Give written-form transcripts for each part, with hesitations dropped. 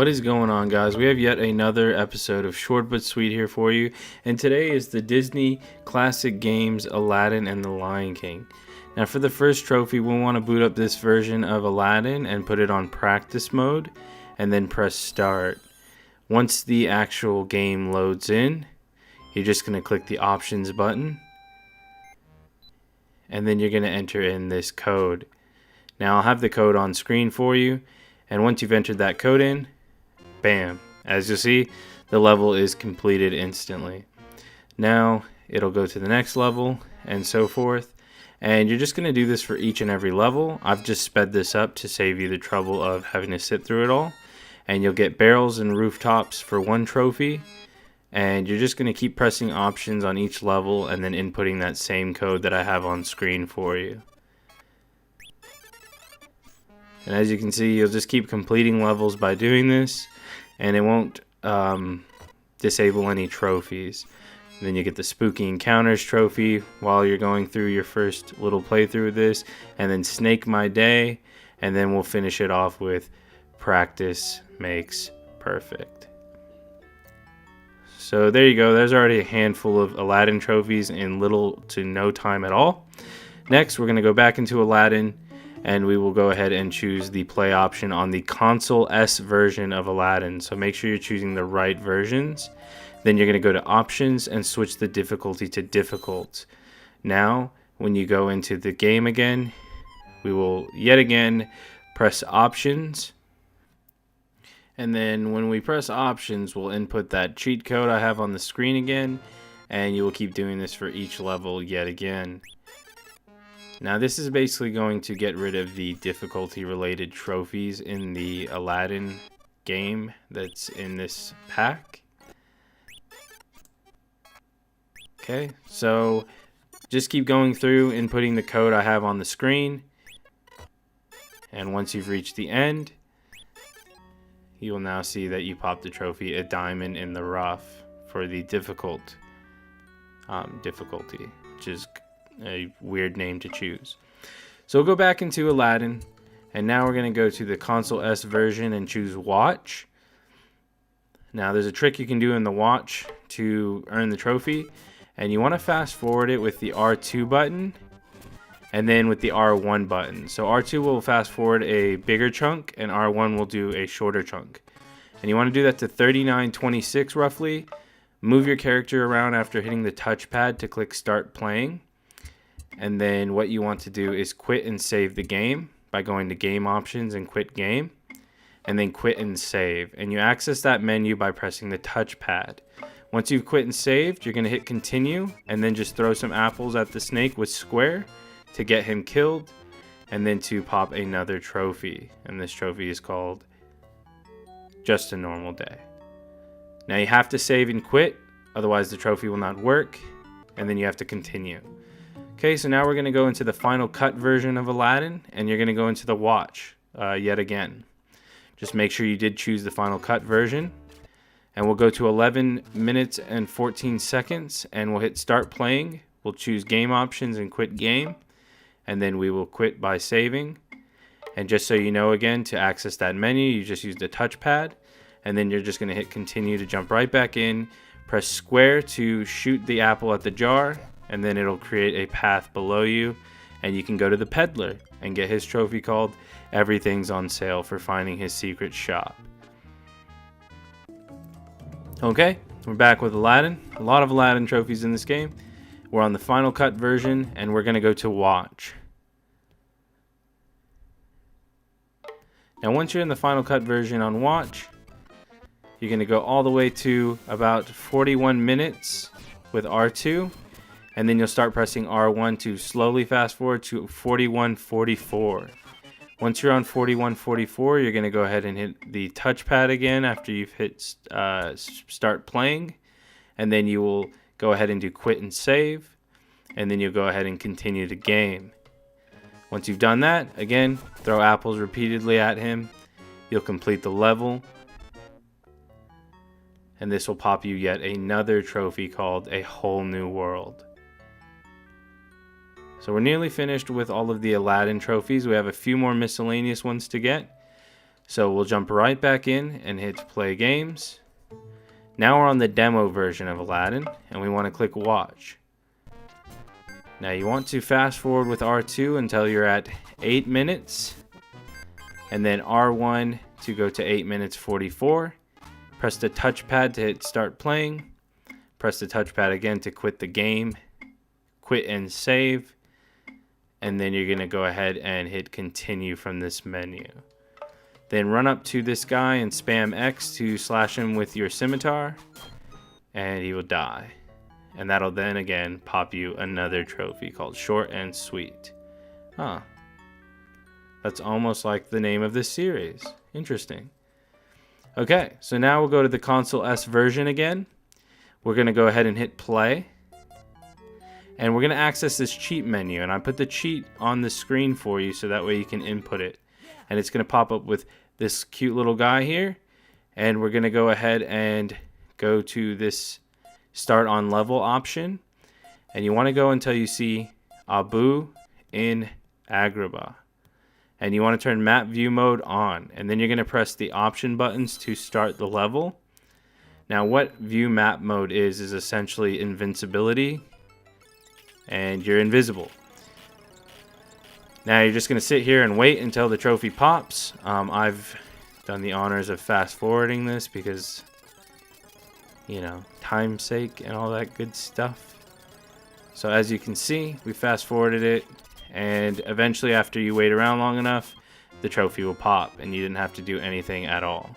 What is going on, guys? We have yet another episode of Short But Sweet here for you, and today is the Disney classic games Aladdin and the Lion King. Now for the first trophy, we'll want to boot up this version of Aladdin and put it on practice mode and then press start. Once the actual game loads in, you're just going to click the options button and then you're going to enter in this code. Now I'll have the code on screen for you, and once you've entered that code in, bam, as you'll see, the level is completed instantly. Now it'll go to the next level and so forth, and you're just going to do this for each and every level. I've just sped this up to save you the trouble of having to sit through it all, and you'll get barrels and rooftops for one trophy, and you're just going to keep pressing options on each level and then inputting that same code that I have on screen for you. And as you can see, you'll just keep completing levels by doing this, and it won't disable any trophies. And then you get the Spooky Encounters trophy while you're going through your first little playthrough of this, and then Snake My Day, and then we'll finish it off with Practice Makes Perfect. So there you go, there's already a handful of Aladdin trophies in little to no time at all. Next, we're going to go back into Aladdin, and we will go ahead and choose the play option on the Console S version of Aladdin. So make sure you're choosing the right versions. Then you're going to go to options and switch the difficulty to difficult. Now, when you go into the game again, we will yet again press options. And then when we press options, we'll input that cheat code I have on the screen again, and you will keep doing this for each level yet again. Now this is basically going to get rid of the difficulty related trophies in the Aladdin game that's in this pack. Okay, so just keep going through inputting the code I have on the screen, and once you've reached the end, you will now see that you popped the trophy A Diamond in the Rough for the difficult difficulty, which is a weird name to choose. So we'll go back into Aladdin, and now we're going to go to the Console S version and choose Watch. Now there's a trick you can do in the Watch to earn the trophy, and you want to fast forward it with the R2 button and then with the R1 button. So R2 will fast forward a bigger chunk and R1 will do a shorter chunk. And you want to do that to 39:26 roughly. Move your character around after hitting the touchpad to click Start Playing. And then what you want to do is quit and save the game by going to Game Options and Quit Game, and then Quit and Save. And you access that menu by pressing the touchpad. Once you've quit and saved, you're going to hit Continue, and then just throw some apples at the snake with square to get him killed, and then to pop another trophy. And this trophy is called Just a Normal Day. Now you have to save and quit, otherwise the trophy will not work, and then you have to continue. Okay, so now we're going to go into the Final Cut version of Aladdin, and you're going to go into the Watch yet again. Just make sure you did choose the Final Cut version, and we'll go to 11 minutes and 14 seconds, and we'll hit Start Playing. We'll choose Game Options and Quit Game, and then we will quit by saving. And just so you know, again, to access that menu, you just use the touchpad, and then you're just going to hit Continue to jump right back in. Press square to shoot the apple at the jar, and then it'll create a path below you, and you can go to the peddler and get his trophy called Everything's on Sale for finding his secret shop. Okay, we're back with Aladdin. A lot of Aladdin trophies in this game. We're on the Final Cut version, and we're going to go to Watch. Now once you're in the Final Cut version on Watch, you're going to go all the way to about 41 minutes with R2, and then you'll start pressing R1 to slowly fast forward to 41:44. Once you're on 41:44, you're going to go ahead and hit the touchpad again after you've hit Start Playing, and then you will go ahead and do Quit and Save, and then you'll go ahead and continue the game. Once you've done that, again, throw apples repeatedly at him. You'll complete the level, and this will pop you yet another trophy called A Whole New World. So we're nearly finished with all of the Aladdin trophies. We have a few more miscellaneous ones to get. So we'll jump right back in and hit play games. Now we're on the demo version of Aladdin, and we want to click watch. Now you want to fast forward with R2 until you're at 8 minutes, and then R1 to go to 8 minutes 44. Press the touchpad to hit start playing. Press the touchpad again to quit the game. Quit and save. And then you're going to go ahead and hit continue from this menu. Then run up to this guy and spam X to slash him with your scimitar, and he will die. And that'll then again pop you another trophy called Short and Sweet. Huh. That's almost like the name of this series. Interesting. Okay, so now we'll go to the Console S version again. We're going to go ahead and hit play. And we're going to access this cheat menu. And I put the cheat on the screen for you so that way you can input it. And it's going to pop up with this cute little guy here. And we're going to go ahead and go to this start on level option, and you want to go until you see Abu in Agrabah, and you want to turn map view mode on, and then you're going to press the option buttons to start the level. Now what view map mode is essentially invincibility, and you're invisible. Now you're just going to sit here and wait until the trophy pops. I've done the honors of fast forwarding this because, you know, time's sake and all that good stuff. So as you can see, we fast forwarded it, and eventually after you wait around long enough, the trophy will pop and you didn't have to do anything at all.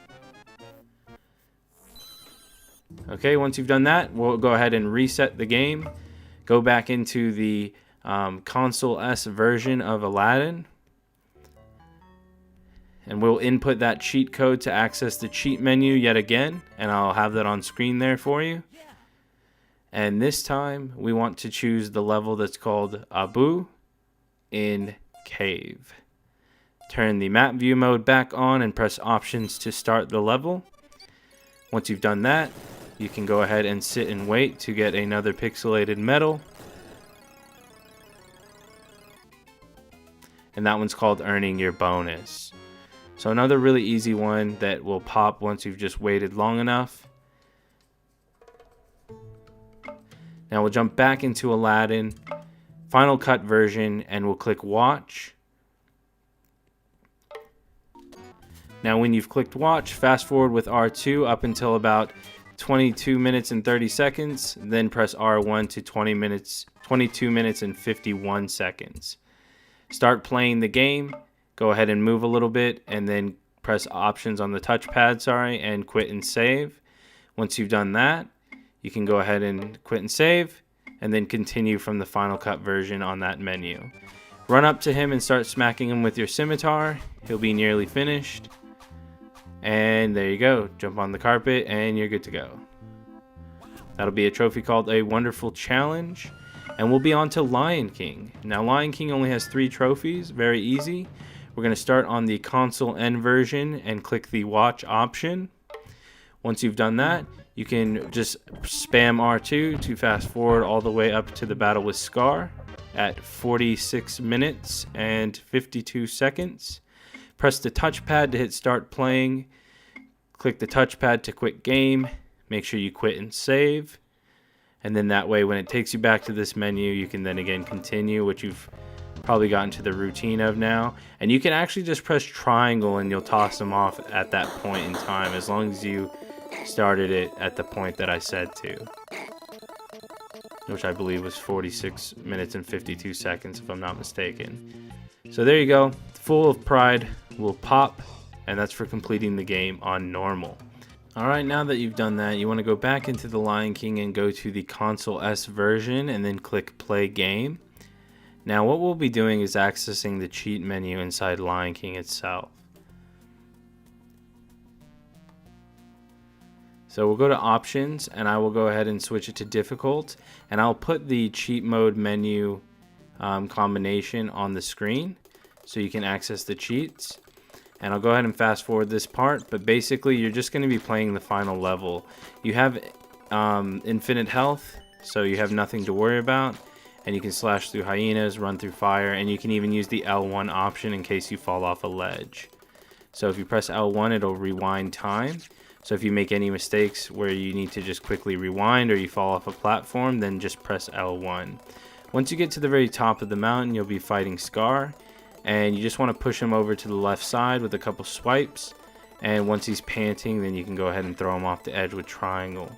Okay, once you've done that, we'll go ahead and reset the game. Go back into the Console S version of Aladdin, and we'll input that cheat code to access the cheat menu yet again, and I'll have that on screen there for you. And this time we want to choose the level that's called Abu in Cave. Turn the map view mode back on and press options to start the level. Once you've done that, you can go ahead and sit and wait to get another pixelated medal. And that one's called earning your bonus. So another really easy one that will pop once you've just waited long enough. Now we'll jump back into Aladdin, Final Cut version, and we'll click watch. Now when you've clicked watch, fast forward with R2 up until about 22 minutes and 30 seconds, then press R1 to 22 minutes and 51 seconds. Start playing the game. Go ahead and move a little bit, and then press options on the touchpad, and quit and save. Once you've done that, you can go ahead and quit and save, and then continue from the Final Cut version on that menu. Run up to him and start smacking him with your scimitar. He'll be nearly finished. And there you go. Jump on the carpet, and you're good to go. That'll be a trophy called A Wonderful Challenge. And we'll be on to Lion King. Now, Lion King only has 3 trophies. Very easy. We're going to start on the Console N version and click the watch option. Once you've done that, you can just spam R2 to fast forward all the way up to the battle with Scar at 46 minutes and 52 seconds. Press the touchpad to hit start playing. Click the touchpad to quit game. Make sure you quit and save. And then that way, when it takes you back to this menu, you can then again continue, which you've probably gotten to the routine of now. And you can actually just press triangle and you'll toss them off at that point in time, as long as you started it at the point that I said to, which I believe was 46 minutes and 52 seconds if I'm not mistaken. So there you go. Full of Pride will pop, and that's for completing the game on normal. Alright, now that you've done that, you want to go back into the Lion King and go to the Console S version and then click play game. Now what we'll be doing is accessing the cheat menu inside Lion King itself. So we'll go to options, and I will go ahead and switch it to difficult, and I'll put the cheat mode menu combination on the screen so you can access the cheats. And I'll go ahead and fast forward this part, but basically you're just going to be playing the final level. You have infinite health, so you have nothing to worry about, and you can slash through hyenas, run through fire, and you can even use the L1 option in case you fall off a ledge. So if you press L1, it'll rewind time. So if you make any mistakes where you need to just quickly rewind or you fall off a platform, then just press L1. Once you get to the very top of the mountain, you'll be fighting Scar, and you just want to push him over to the left side with a couple swipes, and once he's panting, then you can go ahead and throw him off the edge with triangle.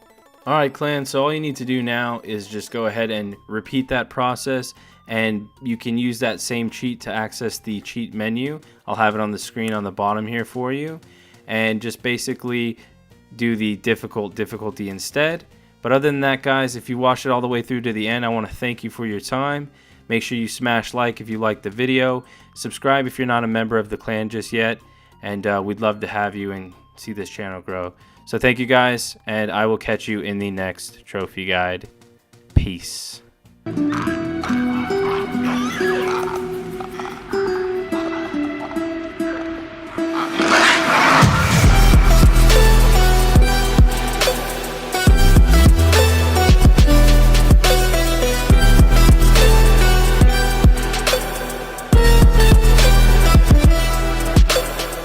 Alright clan, so all you need to do now is just go ahead and repeat that process, and you can use that same cheat to access the cheat menu. I'll have it on the screen on the bottom here for you, and just basically do the difficulty instead. But other than that, guys, if you watched it all the way through to the end, I want to thank you for your time. Make sure you smash like if you liked the video, subscribe if you're not a member of the clan just yet, and we'd love to have you and see this channel grow. So thank you guys, and I will catch you in the next trophy guide. Peace.